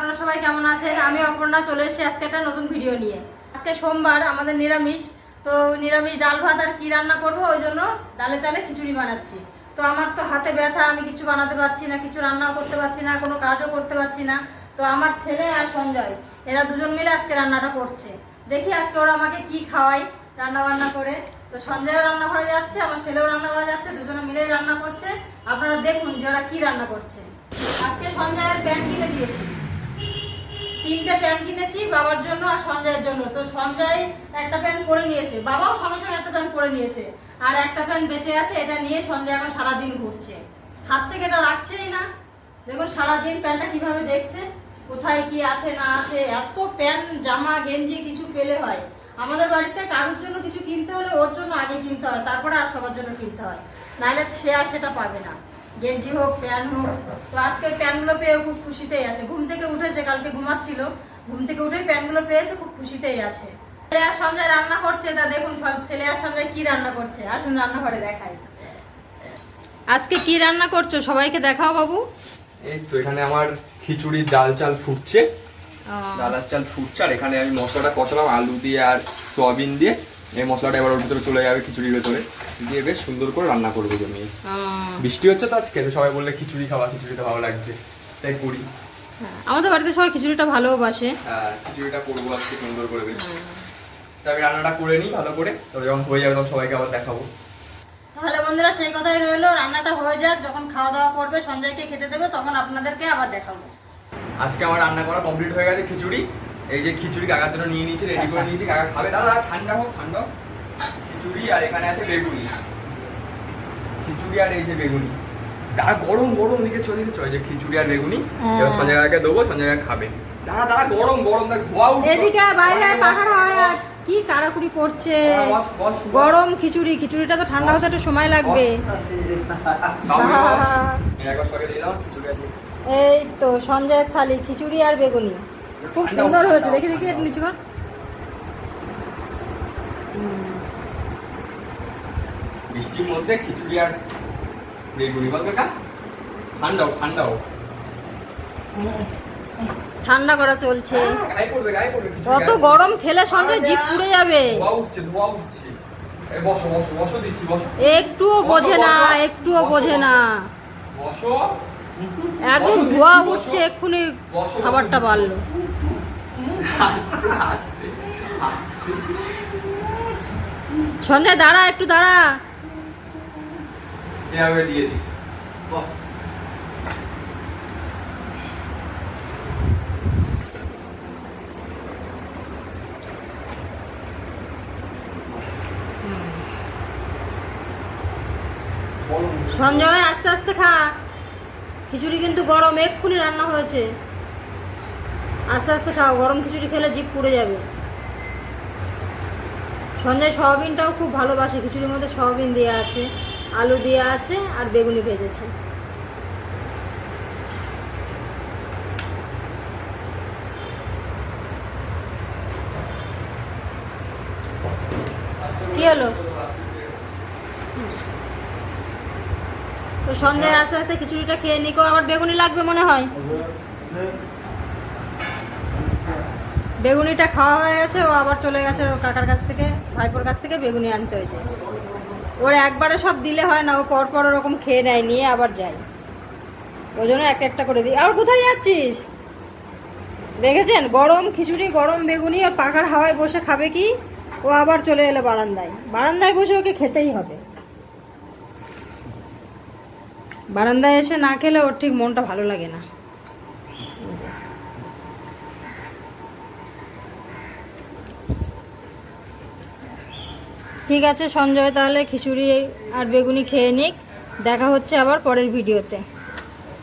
আপনারা সবাই কেমন আছেন? আমি অপর্ণা চলে এসেছি আজকে একটা নতুন ভিডিও নিয়ে। আজকে সোমবার, আমাদের নিরামিষ। তো নিরামিষ ডাল ভাত আর কি রান্না করব, ওই জন্য ডালে চালে খিচুড়ি বানাচ্ছি। তো আমার তো হাতে ব্যথা, আমি কিছু বানাতে পারছি না, কিছু রান্নাও করতে পারছি না, কোনো কাজও করতে পারছি না। তো আমার ছেলে আর সঞ্জয়, এরা দুজন মিলে আজকে রান্নাটা করছে। দেখি আজকে ওরা আমাকে কি খাওয়ায় রান্না বান্না করে। তো সঞ্জয়ও রান্না করে যাচ্ছে, আমার ছেলেও রান্না করে যাচ্ছে, দুজনে মিলেই রান্না করছে। আপনারা দেখুন যে ওরা কি রান্না করছে। আজকে সঞ্জয়ের প্যান্ট কিনে দিয়েছি, 3টে প্যান্ট কিনেছি বাবার জন্য আর সঞ্জয়ের জন্য। তো সঞ্জয় একটা প্যান্ট পরে নিয়েছে, বাবাও সঙ্গে সঙ্গে একটা প্যান্ট পরে নিয়েছে, আর একটা প্যান্ট বেঁচে আছে, এটা নিয়ে সঞ্জয় এখন সারাদিন ঘুরছে, হাত থেকে এটা রাখছেই না। দেখুন সারাদিন প্যান্টটা কিভাবে দেখছে, কোথায় কি আছে না আছে। এত প্যান্ট জামা গেঞ্জি কিছু পেলে হয়। আমাদের বাড়িতে কারোর জন্য কিছু কিনতে হলে ওর জন্য আগে কিনতে হয়, তারপরে আর সবার জন্য কিনতে হয়, নাহলে সে আর সেটা পাবে না, গেঞ্জি হোক প্যান্ট হোক। তো আজকে প্যান্টগুলো পেয়ে খুব খুশিতেই আছে। ঘুম থেকে উঠেছে, কালকে ঘুমাচ্ছিল, ঘুম থেকে উঠেই প্যান্টগুলো পেয়েছে, খুব খুশিতেই আছে। ছেলে আর সঞ্জয় রান্না করছে, তা দেখুন ছেলে আর সঞ্জয় কি রান্না করছে। আসুন রান্নাঘরে দেখাই। আজকে কি রান্না করছো সবাইকে দেখাও বাবু। এই তো এখানে আমার খিচুড়ির ডাল চাল ফুটছে, ডাল আর চাল ফুটছে, আর এখানে আমি মশলাটা কষালাম আলু দিয়ে আর সয়াবিন দিয়ে। এই মশলাটা এবার ওর ভিতরে চলে যাবে, খিচুড়ির ভেতরে দিয়ে বেশ সুন্দর করে রান্না করবো জমি। বৃষ্টি হচ্ছে তো আজকে, তো সবাই বললে খিচুড়ি খাওয়া, খিচুড়িটা ভালো লাগছে তাই করি। আমাদের বাড়িতে সবাই খিচুড়িটা ভালোবাসে। হ্যাঁ, খিচুড়িটা করবো আজকে সুন্দর করে বেশ। তা আমি রান্নাটা করে নিই ভালো করে, তবে যখন হয়ে যাবে তখন সবাইকে আবার দেখাবো। তাহলে বন্ধুরা সেই কথাই রইলো, রান্নাটা হয়ে যাক, যখন খাওয়া দাওয়া করবে সঞ্জয়কে খেতে দেবে তখন আপনাদেরকে আবার দেখাবো। আজকে আমার রান্না করা কমপ্লিট হয়ে গেছে খিচুড়ি। এই যে খিচুড়ি কাকার জন্য নিয়ে নিয়েছি, রেডি করে নিয়েছি, কাকা খাবে। দাদা ঠান্ডা হোক, ঠান্ডা হোক। খিচুড়ি আর এখানে আছে বেগুনি, খিচুড়ি আর এই যে বেগুনি। তারা গরম গরম দিকে চলে গেছে, ওই যে খিচুড়ি আর বেগুনি এবার সঞ্জয় কাকাকে দেবো, সঞ্জয় কাকা খাবে। দাঁড়া দাঁড়া, গরম গরম দেখ, ধোয়া উঠছে এদিকে বাইরে পাখার হয় আর কি কাড়াকুড়ি করছে। গরম খিচুড়ি, খিচুড়িটা তো ঠান্ডা হতে একটু সময় লাগবে। এই তো সঞ্জয়ের থালি, খিচুড়ি আর বেগুনি, খুব সুন্দর হয়েছে। দেখি দেখি একটু নিচু কর। বৃষ্টির মধ্যে খিচুড়ি আর বেগুনি, বল কাকা ঠান্ডাও ঠান্ডাও। ঠান্ডা করা চলছে, গায়ে পড়বে গায়ে পড়বে। অত গরম খেলে সঞ্জয় জিভ পুড়ে যাবে। ধোয়া উঠছে ধোয়া উঠছে। এই বসো বসো বসো, দিচ্ছি বসো। একটুও বোঝে না, একটুও বোঝে না, বসো। একদম ধোয়া উঠছে, এক্ষুনি খাবারটা বাড়লো। সঞ্জয় দাঁড়া, একটু দাঁড়া। এভাবে দিয়ে দিই। সঞ্জয় আস্তে আস্তে খা, খিচুড়ি কিন্তু গরম, এক্ষুনি রান্না হয়েছে। আস্তে আস্তে খাও, গরম খিচুড়ি খেলে জিভ পুড়ে যাবে। সঞ্জয় সয়াবিনটাও খুব ভালোবাসে, খিচুড়ির মধ্যে সয়াবিন দেওয়া আছে, আলু দেওয়া আছে আর বেগুনি ভেজেছে। কি হলো? তো সন্ধ্যায় আস্তে আস্তে খিচুড়িটা খেয়ে নিকো। আবার বেগুনি লাগবে মনে হয়। বেগুনিটা খাওয়া হয়ে গেছে, ও আবার চলে গেছে ওর কাকার কাছ থেকে, ভাইপোর কাছ থেকে বেগুনি আনতে হয়েছে। ওর একবারে সব দিলে হয় না, ও পরপর ওরকম খেয়ে নেয়, নিয়ে আবার যায়। ওই জন্য একটা একটা করে দিই। আর কোথায় যাচ্ছিস? দেখেছেন, গরম খিচুড়ি গরম বেগুনি, আর পাখার হাওয়ায় বসে খাবে কি? ও আবার চলে এলো বারান্দায়, বারান্দায় বসে ওকে খেতেই হবে। বারান্দায় এসে না খেলে ওর ঠিক মনটা ভালো লাগে না। ঠিক আছে সঞ্জয়, তাহলে খিচুড়ি আর বেগুনি খেয়ে নিক, দেখা হচ্ছে আবার পরের ভিডিওতে।